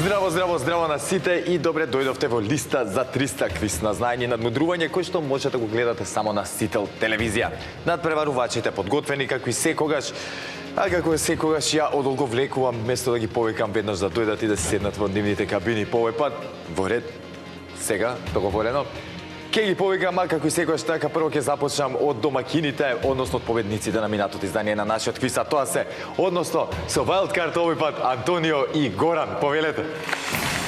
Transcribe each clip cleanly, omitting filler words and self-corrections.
Здраво, здраво, здраво на сите и добре дојдовте во листа за 300 квиз на знаење и надмудрување кој што можете да го гледате само на Сител телевизија. Надпреварувачите подготвени како и секогаш, а како е секогаш ја одолго влекувам место да ги повикам веднаш да дојдат и да се седнат во нивните кабини по овој пат во ред. Сега договорено. Ке ги повикам, а како и секогаш така прво ќе започнам од домакините, односно од победниците на минатото издание на нашиот квиз, а тоа се односно со вайлдкарт овој пат Антонио и Горан. Повелете.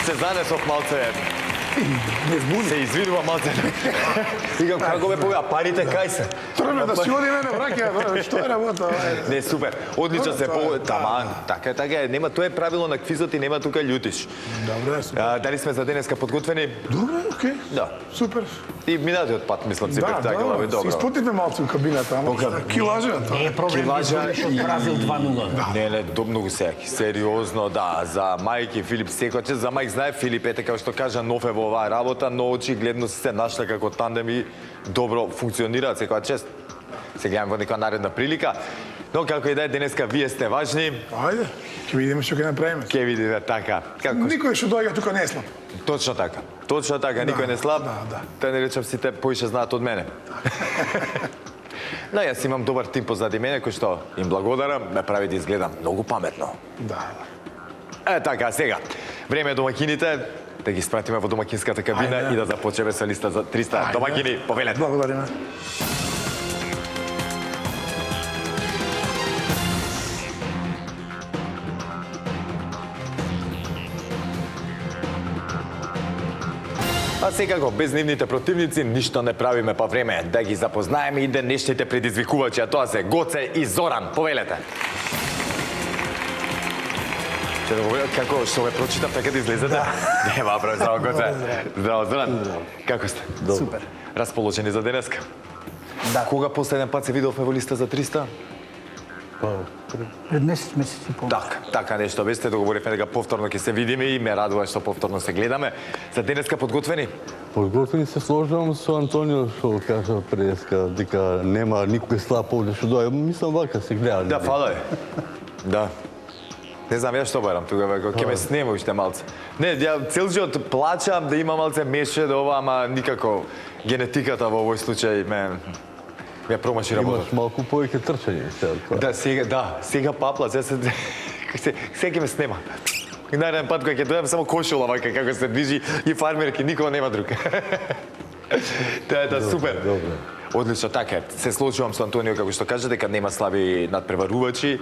Се занесов малце. Се извинувам малце. Викам како ме повеа, парите кај се? Треба да си оди мене враќа, што е работа? Не, супер. Одлично се по таман. Така е. Нема, тоа е правило на квизот и нема тука љутиш. Добре, супер. Дали сме за денеска подготвени? Добре, окей. Да. Супер. И минатиот пат мислам си спектакл, добро. Испотивме малку во кабината, ама килажа тоа. Не е проблем, што Бразил 2-0. Не, многу сејаки. Сериозно, да. За Мајк и Филип секојче. За Мајк знае Филип, ете како што кажа, нов е во оваа работа, но очигледно се нашла како тандем и добро функционираат секоја чест. Се гледаме во некоја наредна прилика. Но како и да е, денеска вие сте важни. Ајде, ќе видиме што ќе направиме. Ќе видиме така. Никој што доаѓа тука не е слаб. Точно така. Точно така, никој не слаб. Да. Та не речам сите поише знаат од мене. Но јас имам добар тим позади мене кој што им благодарам, ме прави да изгледам многу паметно. Да. Така, сега. Време е домакините да ги спратиме во домакинската кабина и да започнеме со листа за 300. Домакини, повелете. Благодариме. А секако, без нивните противници, ништо не правиме, па време да ги запознаеме и денешните предизвикувачи, а тоа се Гоце и Зоран. Повелете. Ќе да го видам како што ме прочитав, така да излезете? Нема прави, здраво Гоце. Здраво Зоран. Како сте? Супер. Расположени за денеска? Да. Кога последен пат се видовме во листа за 300? Пред месец и пол. Така нешто бесте, договоривме дека повторно ќе се видиме и ме радува што повторно се гледаме. За денеска подготвени? Подготвени се сложувам со Антонио што кажа преска дека нема никој слаб овде што доаѓа. Мислам вака се гледа. Да, фала е. Да. Не знам ја што барам тогава, ќе ме снема уште малце. Не, ја цел живот плачам да има малце меше до ова, ама никако генетиката во овој случај ме промаши работа. Имаш малку повеќе трчање сега. Сега папла, сега ќе ме снема. И нареден пат кога ќе дојдам само кошула вака како се движи и фармерки, никога нема друг. Тоа е супер. Добре. Одлично, така е. Се случувам со Антонио како што кажа дека нема слаби надпреварувачи.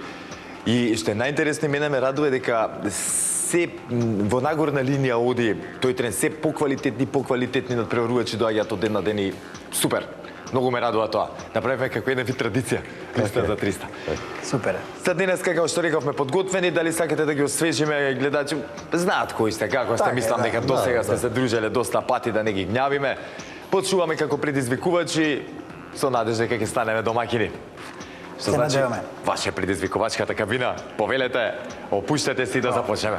И што е најинтересно, мене ме радува дека се во нагорна линија оди тој трен, се поквалитетни надпреварувачи доаѓаат од ден на ден и супер. Многу ме радува тоа. Направивме како една вид традиција, листа за 300. Супер. За денес, како што рековме, подготвени, дали сакате да ги освежиме гледачи, знаат кои сте, како сте, мислам дека досега сте се дружеле доста пати да не ги гњавиме. Почуваме како предизвикувачи, со надежда дека ќе станеме домакини. Што значи, ваша предизвикувачката кабина, повелете, опуштете се и да започнеме.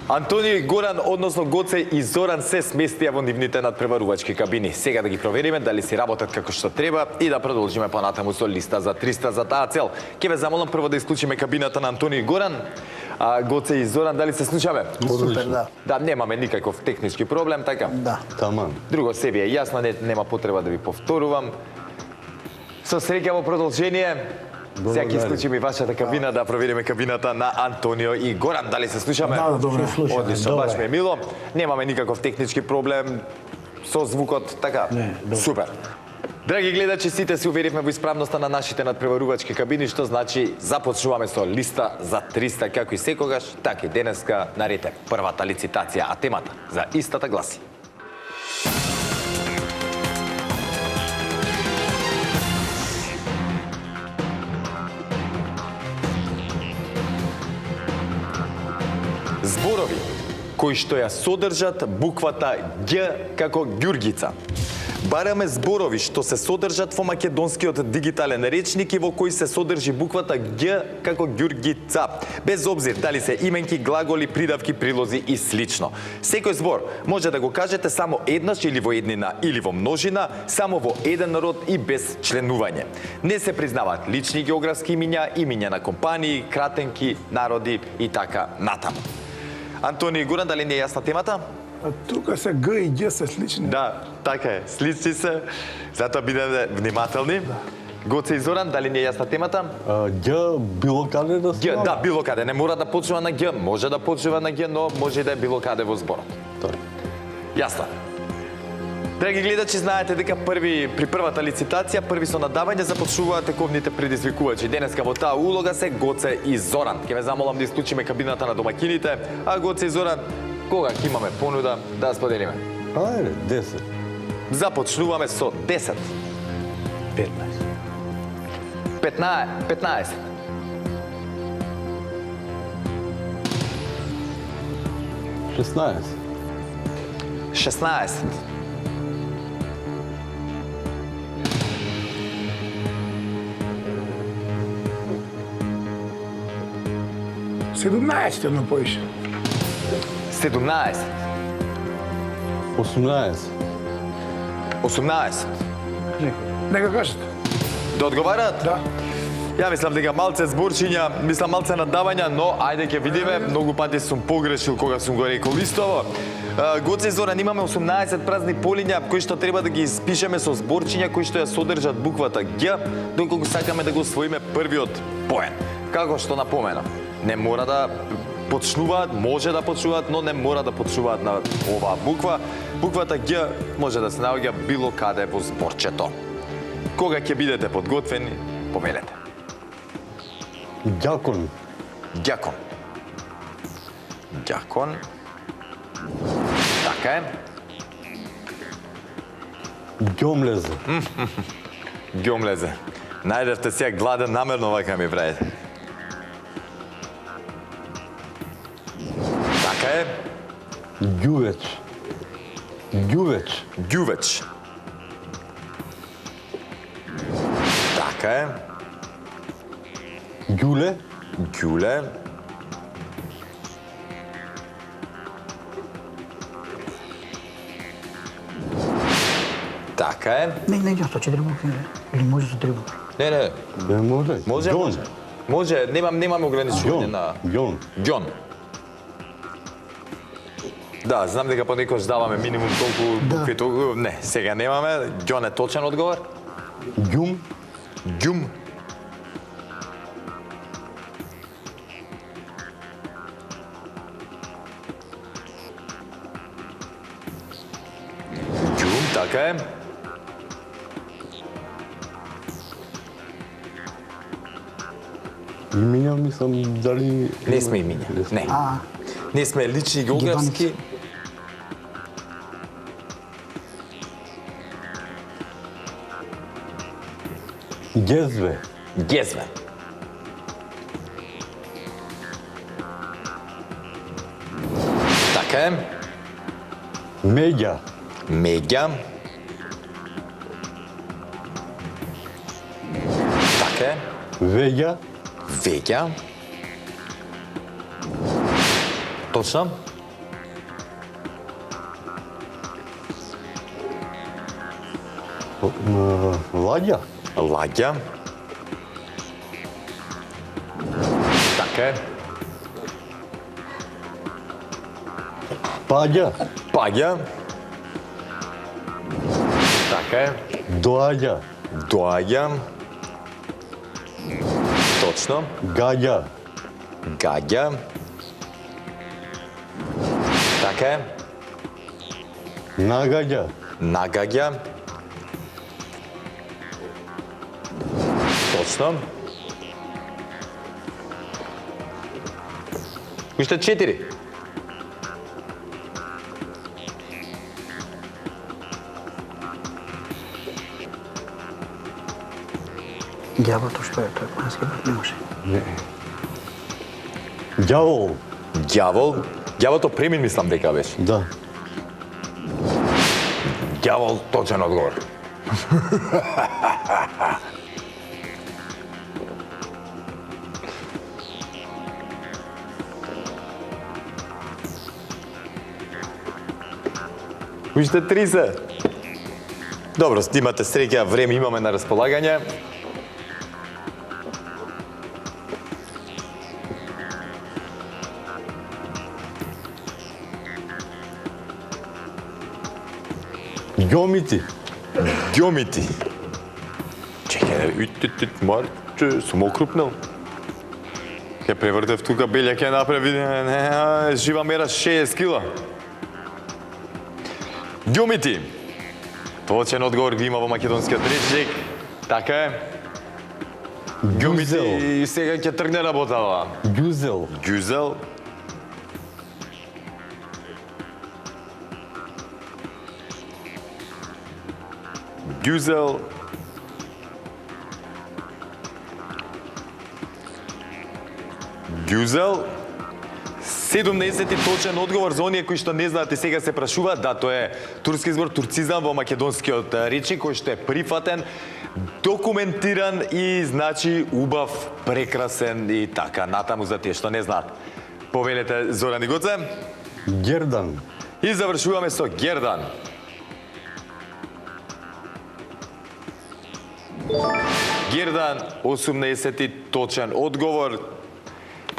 Антонио и Горан, односно Гоце и Зоран се сместија во нивните надпреварувачки кабини. Сега да ги провериме дали си работат како што треба и да продолжиме понатаму со листа за 300 за таа цел. Ке ве замолам прво да исклучиме кабината на Антонио и Горан. А Гоце и Зоран, дали се слушаме? Супер, да. Да, немаме никаков технички проблем, така? Да. Таман. Друго се ви е јасно, нема потреба да ви повторувам. Со среќа во продолжение. Сега ќе исклучиме и вашата кабина да провериме кабината на Антонио и Горан. Дали се слушаме? Да, добре. Одлично, баш ми е мило. Немаме никаков технички проблем со звукот, така? Не, добре. Супер. Драги гледачи, сите се уверивме во исправноста на нашите надпреварувачки кабини, што значи започнуваме со листа за 300, како и секогаш, така и денеска нарете првата лицитација, а темата за истата гласи. Зборови кои што ја содржат буквата Г како Ѓурѓица. Бараме зборови што се содржат во македонскиот дигитален речник и во кој се содржи буквата Г како Ѓурѓица, без обзир дали се именки, глаголи, придавки, прилози и слично. Секој збор може да го кажете само еднаш или во еднина или во множина, само во еден род и без членување. Не се признаваат лични географски имиња, имиња на компании, кратенки, народи и така натаму. Антони и Горан, дали не е јасна темата? А тука се Г и Г се слични. Да, така е. Слични се, затоа бидете внимателни. Гоце и Зоран, дали не е јасна темата? Ѓ било каде да се Г, да, било каде. Не мора да почнува на Г, може да почнува на Г, но може и да е било каде во зборот. Така. Јасно. Драги гледачи, знаете дека при првата лицитација, први со надавање започнуваат тековните предизвикувачи. Денеска во таа улога се Гоце и Зоран. Ќе ве замолам да исклучиме кабината на домакините, а Гоце и Зоран, кога ќе имаме понуда да споделиме? Ајде, 10. Започнуваме со 10. 15. 15. 16. 16. 17 едно поише. 17. 18. 18. Нека кажете. Да одговараат? Да. Ја мислам дека малце зборчиња, мислам малце надавања, но ајде ќе видиме. Многу пати сум погрешил кога сум го рекол истово. Гоце и Зоран, имаме 18 празни полиња кои што треба да ги испишеме со зборчиња кои што ја содржат буквата Г, доколку сакаме да го освоиме првиот поен. Како што напомена, не мора да почнуваат, може да почнуваат, но не мора да почнуваат на оваа буква. Буквата Г може да се наоѓа било каде во зборчето. Кога ќе бидете подготвени, повелете. Ѓакон. Ѓакон. Ѓакон. Така е. Ѓомлезе. Ѓомлезе. Најдевте сега гладен намерно вака ми правите. Така е. Ѓувеч. Ѓувеч. Ѓувеч. Така е. Ѓуле. Ѓуле. Така е. Не, идем со 4 букви. Или може со 3 букви. Не. Не може. Може, Ѓон. може. Може, немаме ограничување Ѓон. на... Ѓон. Ѓон. Да, знам дека понекогаш даваме минимум толку букви, толку... Не, сега немаме. Ѓон е точен одговор. Ѓум. Ѓум. Ѓум, така е. Имиња, мислам, дали... Не сме имиња. Не. А, Не сме лични географски. Ѓезве. Ѓезве. Така е. Меѓа. Меѓа. Така е. Веѓа. Веѓа. Точно. Ладја. Ладја. Така е. Паѓа. Паѓа. Така е. Доаѓа. Доаѓа. Точно. Гаѓа. Гаѓа. Така е. Нагаѓа. Нагаѓа. Точно. Уште 4. ѓавото што е тој конски брат, не може. Ѓавол. Ѓавол. Ѓаволто премин мислам дека беше. Да. Ѓавол, точен одговор. Уште 30. Добро, имате среќа, време имаме на располагање. Ѓомити. Ѓомити. Чекај, марче, сум окрупнал. Ке превртев тука белја, ке направи, жива мера 60 кила. Ѓомити. Точен одговор ги има во македонскиот речник. Така е. Ѓомити сега ќе тргне работава. Ѓузел. Ѓузел. Ѓузел. Ѓузел. 70 точен одговор за оние кои што не знаат и сега се прашуваат. Да, тоа е турски збор, турцизам во македонскиот речник, кој што е прифатен, документиран и значи убав, прекрасен и така. Натаму за тие што не знаат. Повелете, Зоран и Гоце. Гердан. И завршуваме со Гердан. Гердан, 18 точен одговор.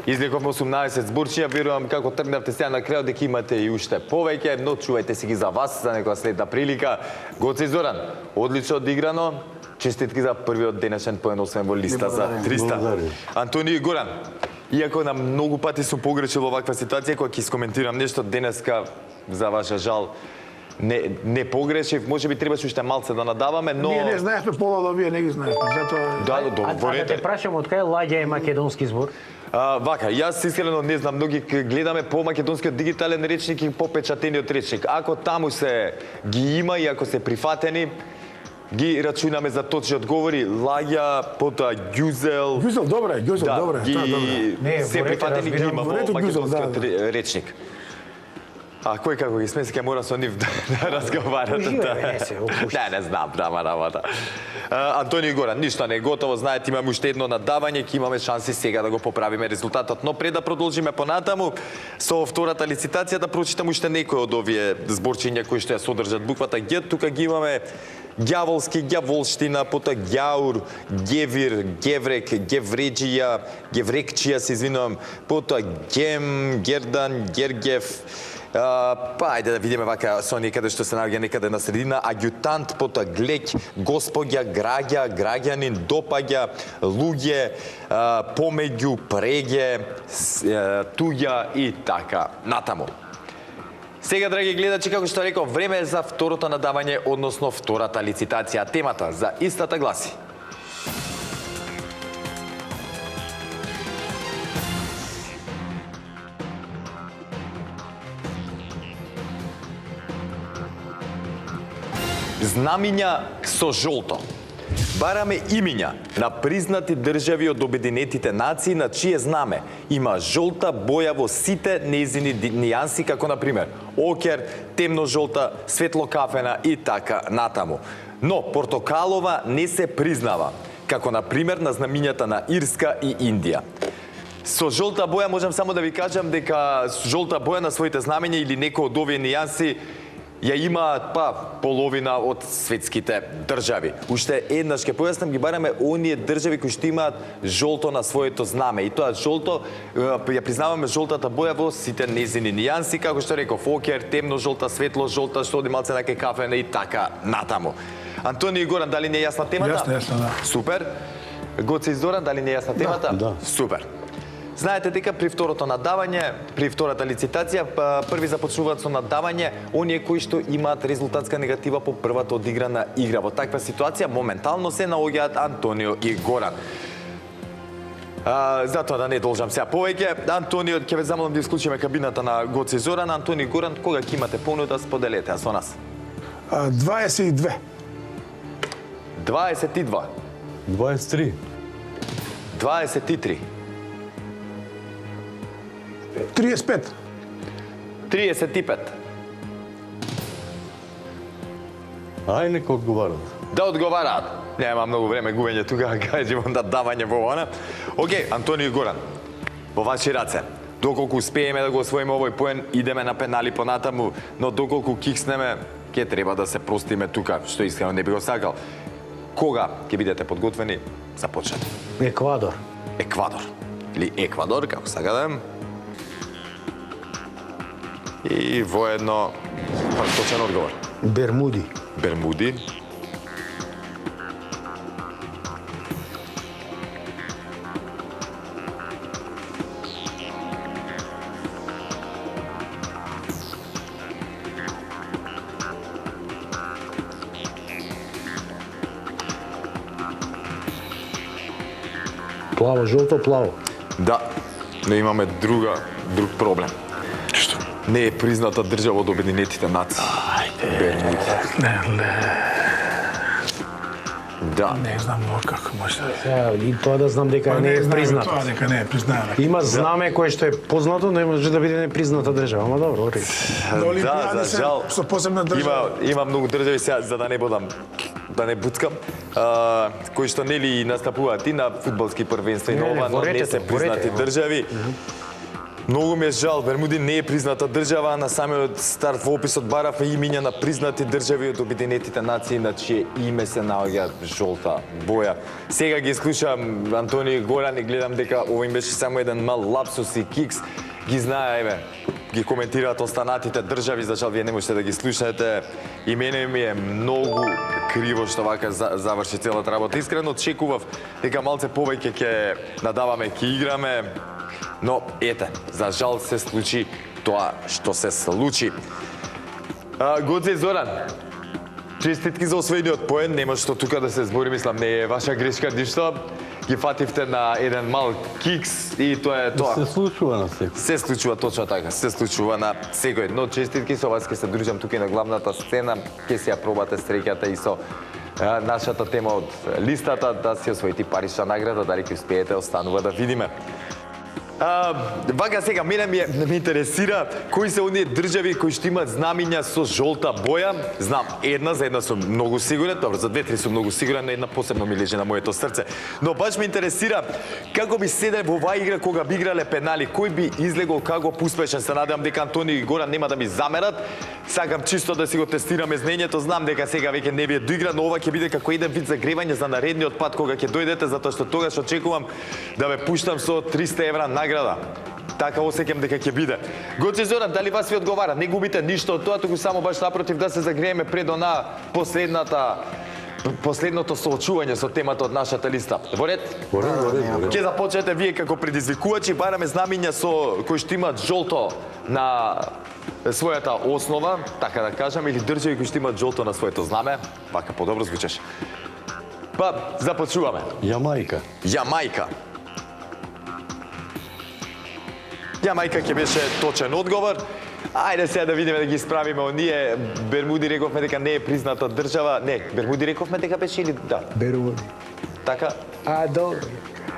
Излековме 18 зборчија, верувам како тргнавте сега на крајот дека имате и уште повеќе, но чувајте си ги за вас за некоја следна прилика. Гоце и Зоран, одлично одиграно. Честитки за првиот денешен поеносен во листа за 300. Благодарам. Антони и Горан, иако на многу пати сум погрешил во ваква ситуација, кога ќе искоментирам нешто денеска, за ваша жал, не погрешив, може би требаше уште малце да надаваме, но... Ние не знаевме полало, вие не ги знаевме, затоа... Да, А да те прашам, од кај лаѓа е македонски збор? Вака, јас искрено не знам, многи гледаме по македонскиот дигитален речник и по печатениот речник. Ако таму се ги има и ако се прифатени, ги рачунаме за точни одговори, лаѓа, потоа ѓузел. Ѓузел, добре, ѓузел, Да, добре, тоа добре. Не, се говорете, прифатени ги разбирам. има во Говорете ѓузел, македонскиот да. речник. А кој како ги смеси, ќе мора со нив да разговарате. Уживаме, не се, опушти. Не знам, дама работа. Антони и Горан, ништо не е готово, знаете, имаме уште едно надавање, ќе имаме шанси сега да го поправиме резултатот. Но пред да продолжиме понатаму, со втората лицитација да прочитам уште некои од овие зборчиња кои што ја содржат буквата Г. Тука ги имаме ѓаволски, ѓаволштина, потоа ѓаур, ѓевир, ѓеврек, ѓевреџија, ѓеврекчија, се извинувам, потоа ѓем, ѓердан, ѓергев, па ајде да видиме вака со некаде што се наоѓа некаде на средина, аѓутант, потоа глеќ, господја, граѓа, граѓанин, допаѓа, луѓе, помеѓу, преге, туѓа и така натаму. Сега, драги гледачи, како што реков, време е за второто надавање, односно втората лицитација. Темата за истата гласи: знамиња со жолто. Бараме имиња на признати држави од Обединетите нации на чие знаме има жолта боја во сите нејзини нијанси, како на пример окер, темно жолта, светло кафена и така натаму. Но портокалова не се признава, како на пример на знамињата на Ирска и Индија. Со жолта боја можам само да ви кажам дека жолта боја на своите знамења или некој од овие нијанси ја имаат половина од светските држави. Уште еднаш ќе појаснам, ги бараме оние држави кои што имаат жолто на своето знаме. И тоа жолто, ја признаваме жолтата боја во сите нејзини нијанси, како што реков, окер, темно жолта, светло жолта, што оди малце на кај кафена и така натаму. Антони и Горан, дали не е јасна темата? Јасно, да. Супер. Гоце и Зоран, дали не е јасна темата? Да. Супер. Знаете дека при второто надавање, при втората лицитација, први започнуваат со надавање оние кои што имаат резултатска негатива по првата одиграна игра. Во таква ситуација моментално се наоѓаат Антонио и Горан. Затоа да не должам сега повеќе, Антонио, ќе ве замолам да исклучиме кабината на Гоце и Зоран. Антони и Горан, кога ќе имате понуда, споделете со нас. 22. 22. 23. 23. 35. 35. Ај нека одговарат. Да одговараат. Нема многу време губење тука, кажем да давање во она. Океј, Антонио и Горан, во ваши раце. Доколку успееме да го освоиме овој поен, идеме на пенали понатаму, но доколку кикснеме, ќе треба да се простиме тука, што искрено не би го сакал. Кога ќе бидете подготвени, започнете. Еквадор. Еквадор. Или Еквадор, како сакате. И воедно точен одговор. Бермуди. Бермуди. Плаво, жолто, плаво. Да, но имаме друг проблем. Што? Не е призната држава од Обединетите нации. Бермуди. Да. Не знам како може да... Сега, и тоа да знам дека не е знам признато. Тоа дека не е признато. Има знаме кое што е познато, но не може да биде непризната држава. Ама добро, окей. На Олимпијади за се жал. со посебна држава. Има многу држави сега, за да не бодам, да не буцкам, кои што нели настапуваат и на фудбалски првенства и на ова, но не се признати држави. Многу ми е жал, Бермуди не е призната држава, а на самиот старт во описот барафа имиња на признати држави од Обединетите нации, на чие име се наоѓа жолта боја. Сега ги слушам Антонио и Горан и гледам дека ова им беше само еден мал лапсус и кикс. Ги знае, еве, ги коментираат останатите држави, за жал вие не можете да ги слушнете. И мене ми е многу криво што вака заврши целата работа. Искрено очекував дека малце повеќе ќе надаваме, ќе играме. Но, ете, за жал се случи тоа што се случи. Гоце и Зоран, честитки за освоениот поен, нема што тука да се збори, мислам, не е ваша грешка ништо. Ги фативте на еден мал кикс и тоа е тоа. Се случува на секој. Се случува точно така, се случува на секој. Но честитки со вас ќе се дружам тука и на главната сцена, ќе си ја пробате среќата и со нашата тема од листата, да си освоите парична награда, дали ќе успеете, останува да видиме. Вака сега, мене ме интересира кои се оние држави кои што имаат знамиња со жолта боја. Знам една, за една сум многу сигурен, добро, за две-три сум многу сигурен, но една посебно ми лежи на моето срце. Но баш ме интересира како би седеле во оваа игра кога би играле пенали, кој би излегол како успешен. Се надевам дека Антонио и Горан нема да ми замерат. Сакам чисто да си го тестираме знаењето, знам дека сега веќе не би доигра, но ова ќе биде како еден вид загревање за наредниот пат кога ќе дојдете, затоа што тогаш очекувам да ве пуштам со 300 евра награда. Така осеќам дека ќе биде. Гоце Зоран, дали вас ви одговара? Не губите ништо од тоа, туку само баш напротив да се загрееме пред она последното соочување со темата од нашата листа. Во ред? Во ред. Ќе започнете вие како предизвикувачи, бараме знамиња со кои што имаат жолто на својата основа, така да кажам, или држави кои што имаат жолто на своето знаме. Вака подобро звучеше. Па, започнуваме. Јамајка. Јамајка. Јамајка ќе беше точен одговор. Ајде сега да видиме да ги исправиме оние. Бермуди рековме дека не е призната држава. Не, Бермуди рековме дека беше или да. Бермуди. Така? Добро.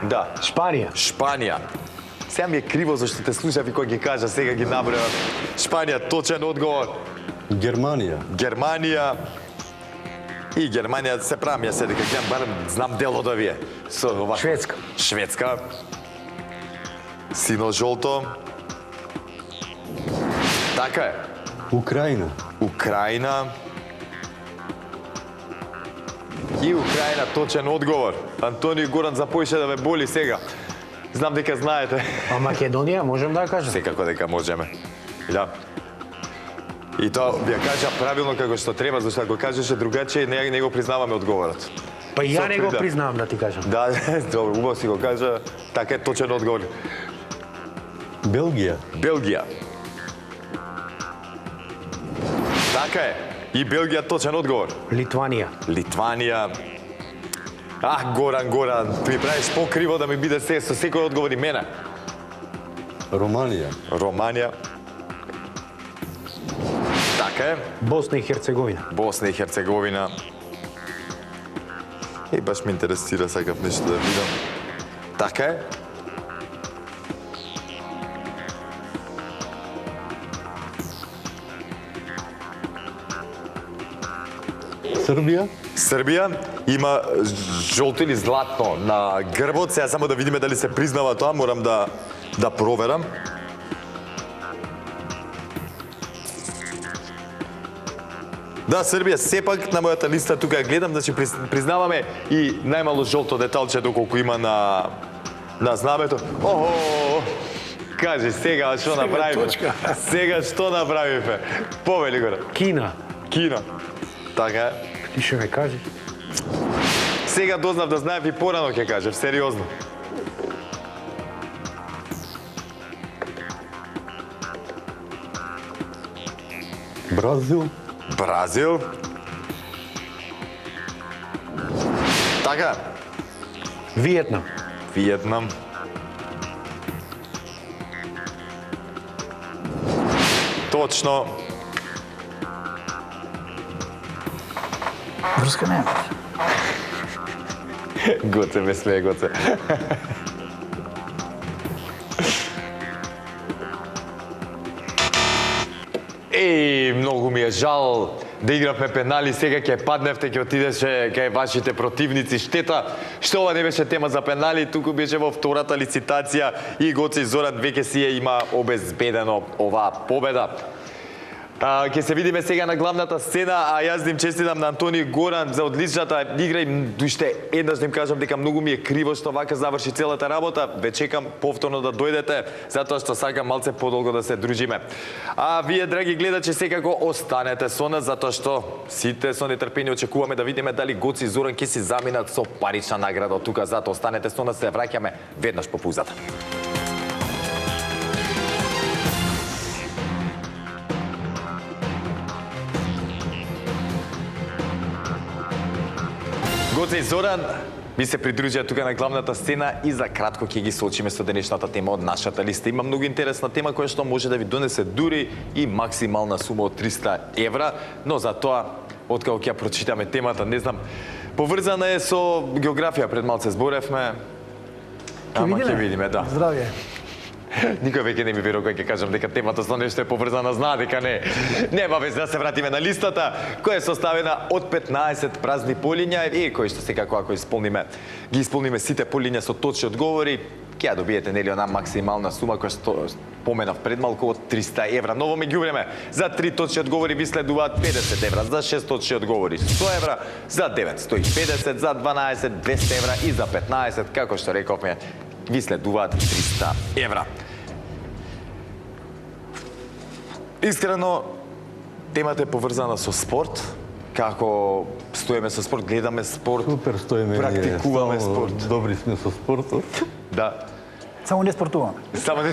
Да. Шпанија. Шпанија. Сега ми е криво зашто те слушав и кој ги кажа, сега ги набројав. Шпанија точен одговор. Германија. Германија. И Германија се правам ја се дека гледам барем знам дел од овие. Со ова. Шведска. Шведска. Сино жолто. Така е. Украина. Украина. И Украина точен одговор. Антонио Горан запојше да ве боли сега. Знам дека знаете. А Македонија, можем да ја кажем? Секако дека можеме. Да. И тоа би ја кажа правилно како што треба, зашто ако кажеше другачие, не го признаваме одговорот. Па и ја не го Да. признавам да ти кажам. Да, добро, убаво си го кажа. Така е точен одговор. Белгија. Белгија. Така е. И Белгија точен одговор. Литванија. Литванија. Горан, ти ми правиш покриво да ми биде се со секој одговор и мене. Романија. Романија. Така е. Босна и Херцеговина. Босна и Херцеговина. И баш ме интересира, сакав нешто да видам. Така е. Србија. Србија има жолто или златно на грбот. Сега само да видиме дали се признава тоа, морам да проверам. Да, Србија сепак на мојата листа тука ја гледам, значи признаваме и најмало жолто деталче доколку има на знамето. Охо! Кажи сега што направиме? точка. Сега што направиме? Повели го. Кина. Кина. Така е. Ти ще ме кажеш? Сега дознав да знаев и порано ќе кажев, сериозно. Бразил. Бразил. Така. Виетнам. Виетнам. Точно. Врска няма. Гоце ме смее, Гоце. Многу ми е жал да игравме пенали, сега ќе падневте, ќе отидеше кај вашите противници. Штета што ова не беше тема за пенали, туку беше во втората лицитација и Гоце и Зоран веќе си ја има обезбедено оваа победа. Ќе се видиме сега на главната сцена, а јас им честитам на Антони Горан за одличната игра и уште еднаш им кажам дека многу ми е криво што вака заврши целата работа. Ве чекам повторно да дојдете, затоа што сакам малце подолго да се дружиме. А вие, драги гледачи, секако останете со нас, затоа што сите со нетрпение очекуваме да видиме дали Гоце и Зоран ќе си заминат со парична награда од тука. Затоа останете со нас, се враќаме веднаш по паузата. Гоце и Зоран ми се придружија тука на главната сцена и за кратко ќе ги соочиме со денешната тема од нашата листа. Има многу интересна тема која што може да ви донесе дури и максимална сума од 300 евра, но за тоа, откако ќе прочитаме темата, не знам, поврзана е со географија, пред малце зборевме. Ама ќе видиме, да. Здравје. Никој веќе не ми верува кога ќе кажам дека темата со нешто е поврзана, знаа дека не. Нема веќе да се вратиме на листата, која е составена од 15 празни полиња и кои што секако ако ги исполниме сите полиња со точни одговори, ќе ја добиете нели она максимална сума која што поменав пред малку од 300 евра. Ново меѓувреме, за 3 точни одговори ви следуваат 50 евра, за 6 точни одговори 100 евра, за 9 150, за 12 200 евра и за 15, како што рековме, ви следуваат 300 евра. Искрено, темата е поврзана со спорт. Како стоиме со спорт, гледаме спорт, Супер стоиме. практикуваме спорт. Добри сме со спортот. Да. Само не спортуваме. Само не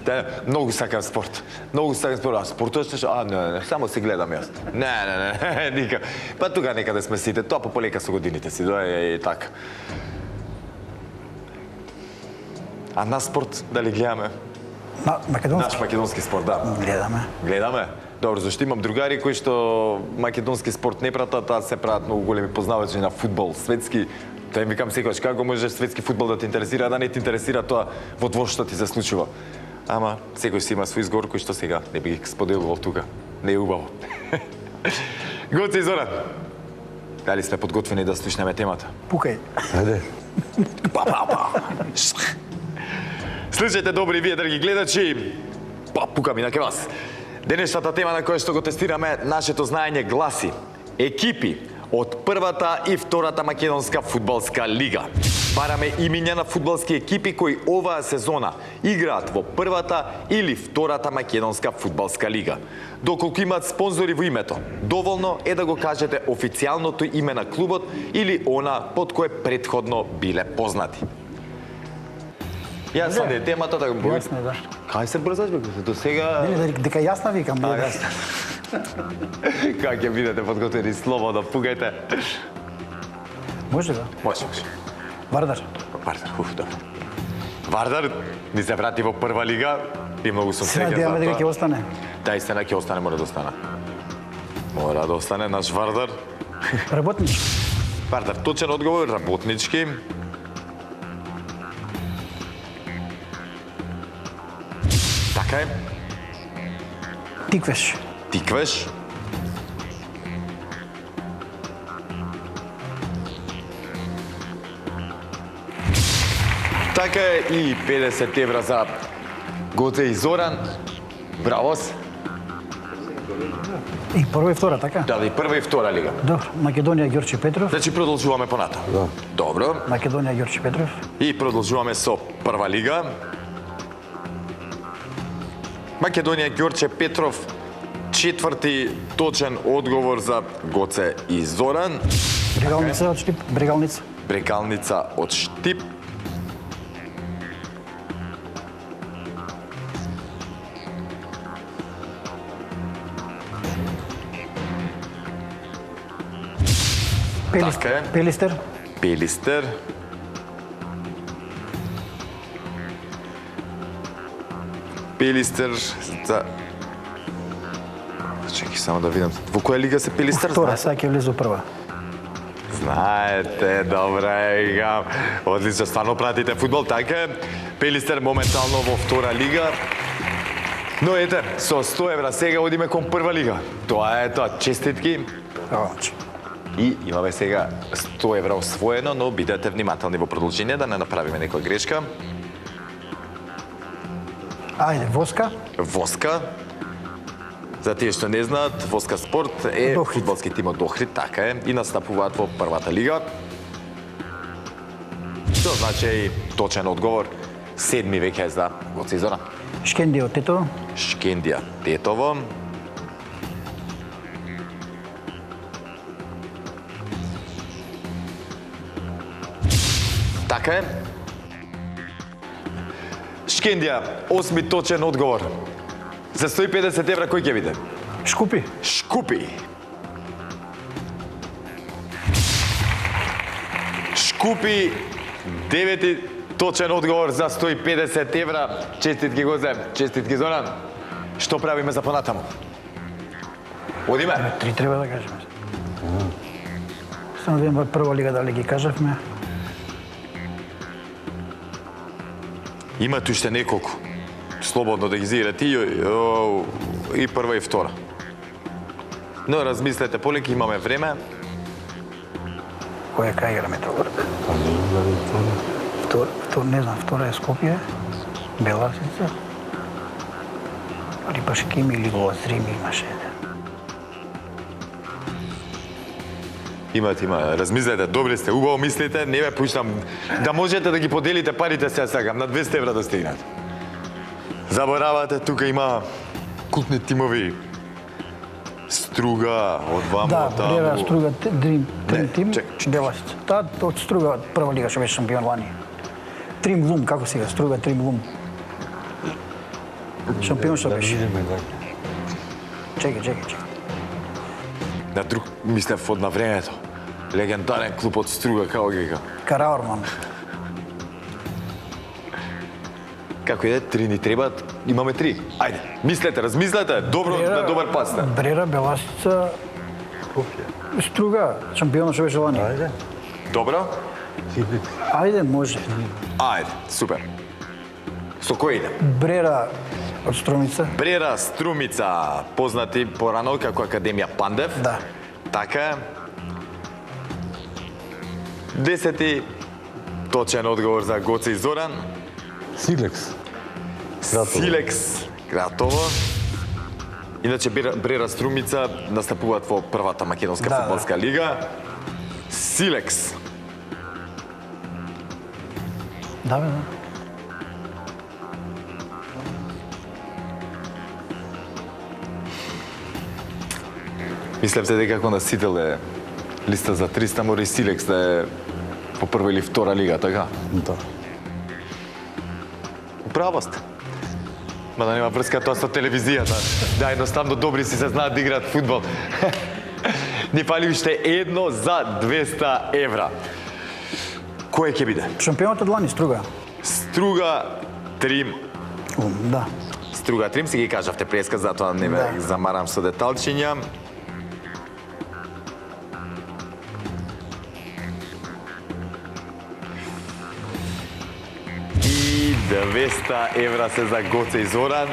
да, многу сакам спорт. Многу сакам спорт. А спортот што? Не, само се гледам јас. Не, ника. Па тука некаде сме сите, тоа полека со годините си, тоа е така. А на спорт дали гледаме? На македонски? Наш македонски спорт, да. Гледаме. Гледаме? Добро, зашто имам другари кои што македонски спорт не пратат, а се прават многу големи познавачи на фудбал, светски. Тоа им викам секогаш, како може светски фудбал да те интересира, да не те интересира тоа во дворот ти се случува. Ама секој си има свој изгор кој што сега не би ги споделувал тука. Не е убаво. Гоце и Зоран, дали сме подготвени да слушнеме темата? Пукај. Ајде. Слушајте добри вие, драги гледачи. Пукам и на вас. Денешната тема на која што го тестираме нашето знаење гласи: екипи од првата и втората македонска фудбалска лига. Бараме имиња на фудбалски екипи кои оваа сезона играат во првата или втората македонска фудбалска лига. Доколку имаат спонзори во името, доволно е да го кажете официјалното име на клубот или она под кое претходно биле познати. Јасно е темата, така бој. Јасно е, да. Кај се брзаш, бе? До сега... Не, дека јасна викам. јасно. Как ќе бидете подготвени, слободно, пугајте. Може да. Може. Вардар. Вардар, добро. Вардар ни се врати во прва лига и многу сум Се среќен надеваме дека ќе за тоа. остане. Да, истина ќе остане, мора да остане. Мора да остане наш Вардар. Работнички. Вардар, точен одговор, работнички. Така е. Тиквеш. Тиквеш. Така е и 50 евра за Гоце и Зоран. Бравос. И прва и втора, така? Да, и прва и втора лига. Добро. Македонија Ѓорче Петров. Значи продолжуваме понатам. Да. Добро. Македонија Ѓорче Петров. И продолжуваме со прва лига. Македонија Ѓорче Петров. Четврти точен одговор за Гоце и Зоран. Брегалница од Штип. Брегалница. Брегалница од Штип. Така е. Пелистер. Пелистер. Пелистер за... Чекай само да видам. Во која лига се Пелистер? Втора, сега ќе влезе прва. Знаете, добре, игам. Одлично, стварно пратите фудбал, така е. Пелистер моментално во втора лига. Но ете, со 100 евра сега одиме кон прва лига. Тоа е тоа, честитки. И имаме сега 100 евра освоено, но бидете внимателни во продолжение да не направиме некоја грешка. Ајде, Воска. Воска. За тие што не знаат, Воска Спорт е Охрид. фудбалски тим од Охрид, така е, и настапуваат во првата лига. Што значи точен одговор? Седми веќе е за Гоце и Зоран. Шкендија од Тетово. Шкендија Тетово. Така е. Шкендија, осми точен одговор. За 150 евра кој ќе биде? Шкупи. Шкупи. Шкупи, девети точен одговор за 150 евра. Честитки Гозе, честитки Зоран. Што правиме за понатаму? Одиме? Три треба да кажеме. Само да видим прва лига дали ги кажавме. Има tu уште неколку. Слободно да ги зирате и прва и втора. Но размислете полеки, имаме време. Која кај играме тоа? Не знам, втора е Скопје, Беласица, али баш Ким или во Зрим имаше. Има, размислете, добри сте, убаво мислите, не ве пуштам да можете да ги поделите парите сега сакам, на 200 евра да стигнат. Заборавате, тука има култни тимови. Струга, од вамо, Да, таму. Брера, Струга, Дрим Не, Тим, чек. Беласица. Таа од Струга прва лига што беше шампион лани. Трим Лум, како сега, Струга Трим Лум. Шампион што беше. Чекај. На друг, мислев од на времето. Легендарен клуб од Струга, како ги ка. Караорман. Како иде, три ни требаат, имаме три. Ајде, мислете, размислете, добро, на добар пас сте. Брера, Беласица, Струга, шампион што беше лани. Ајде. Добро? Ајде, може. Ајде, супер. Со кој иде? Брера од Струмица. Брера Струмица, познати порано како Академија Пандев. Да. Така е. 10 точен одговор за Гоце и Зоран. Силекс. Гратово. Силекс Гратово. Иначе Брера Струмица настапуваат во првата македонска Да, фудбалска лига. Силекс. Да, бе, да. Мислев се дека како насител е листа за 300, мора и Силекс да е по прва или втора лига, така? Да. Право сте. Ма да нема врска тоа со телевизијата. Да, едноставно добри си се знаат да играат фудбал. Ни фали уште едно за 200 евра. Кој ќе биде? Шампионот од лани Струга. Струга Трим. Да. Струга Трим, си ги кажавте преска, затоа не ме Да. замарам со деталчиња. И 200 евра се за Гоце и Зоран.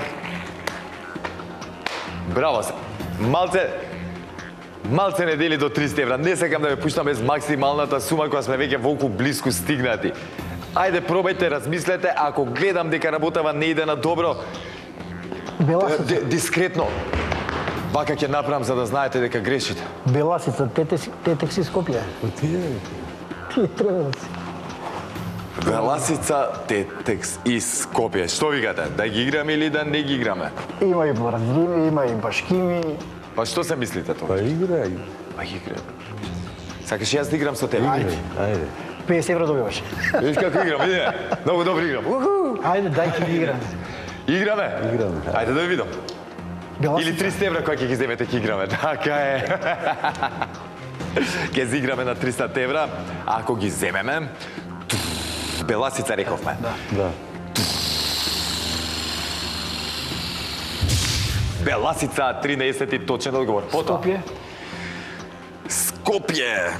Браво се. Малце не дели до 300 евра. Не сакам да ме пуштам без максималната сума која сме веќе волку блиску стигнати. Ајде, пробајте, размислете, ако гледам дека работава не иде на добро, Беласица, дискретно. Вака ќе направам за да знаете дека грешите. Беласица, Тетекс и Скопје. Ти треба да си. Беласица, Тетекс и Скопје. Што викате? Да ги играме или да не ги играме? Има и Бразили, има и Башкими. Па што се мислите тоа? Па играј. Па ги играме. Сакаш јас да играм со тебе? Ајде. 50 евро добиваш. Виж како играм, види? Многу добро играм. Ајде, дај ќе ги играме. Играме? Играме. Ајде да видам. Или Беласица. 300 евра кои ќе ги земете ќе играме. Така е. Ќе зиграме на 300 евра, а ако ги земеме, Беласица рековме. Да. Беласица 13 точен одговор. Потоа. Скопје. Скопје.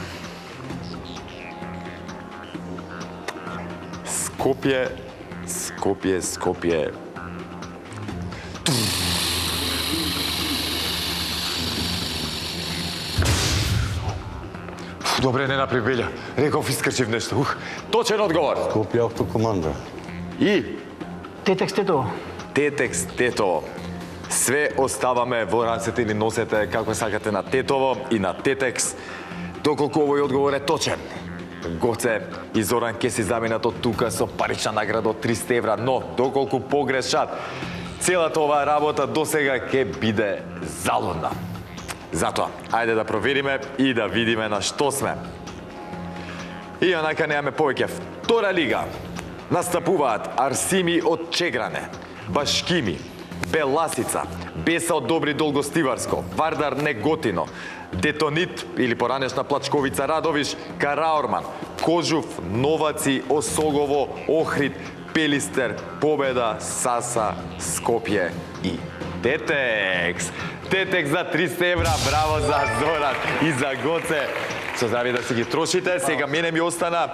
Скопје. Скопје, Скопје. Добре, не направи Белја. Реков искрчив нешто. Точен одговор. Скопје автокоманда. И Тетекс Тетово. Тетекс Тетово. Све оставаме во рацете или носете како сакате на Тетово и на Тетекс. Доколку овој одговор е точен. Гоце и Зоран ке си заминат од тука со парична награда од 300 евра, но доколку погрешат, целата оваа работа досега ќе биде залудна. Затоа, ајде да провериме и да видиме на што сме. И онака немаме повеќе. Втора лига. Настапуваат Арсими од Чегране, Башкими, Беласица, Беса од Добри Долгостиварско, Вардар Неготино, Детонит или поранешна Плачковица Радовиш, Караорман, Кожув, Новаци, Осогово, Охрид, Пелистер, Победа, Саса, Скопје и Тетекс. Тетекс за 300 евра, браво за Зоран и за Гоце. Со здравие да си ги трошите, сега мене ми остана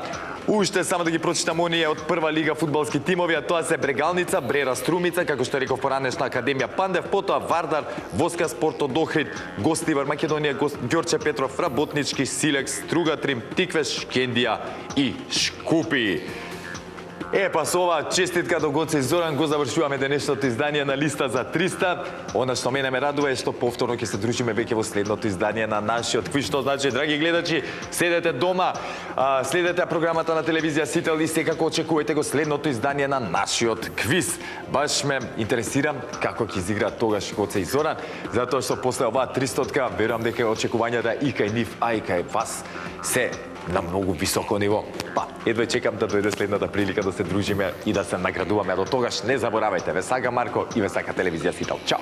уште само да ги прочитам оние од прва лига фудбалски тимови, а тоа се Брегалница, Брера Струмица, како што реков поранешна Академија Пандев, потоа Вардар, Воска Спорт од Охрид, Гостивар Македонија, Ѓорче Петров, Работнички, Силекс, Стругатрим, Тиквеш, Кендија и Шкупи. Па со ова честитка до Гоце и Зоран го завршуваме денешното издание на Листа за 300. Она што мене ме радува е што повторно ќе се дружиме веќе во следното издание на нашиот квиз. Што значи, драги гледачи, седете дома, следете програмата на телевизија Сител и секако очекувајте го следното издание на нашиот квиз. Баш ме интересирам како ќе изиграат тогаш Гоце и Зоран, затоа што после оваа 300-ка верувам дека очекувањата и кај нив, а и кај вас се на многу високо ниво. Па, едва чекам да дојде следната прилика да се дружиме и да се наградуваме. До тогаш не заборавајте, ве сака Марко и ве сака телевизија Сител. Чао!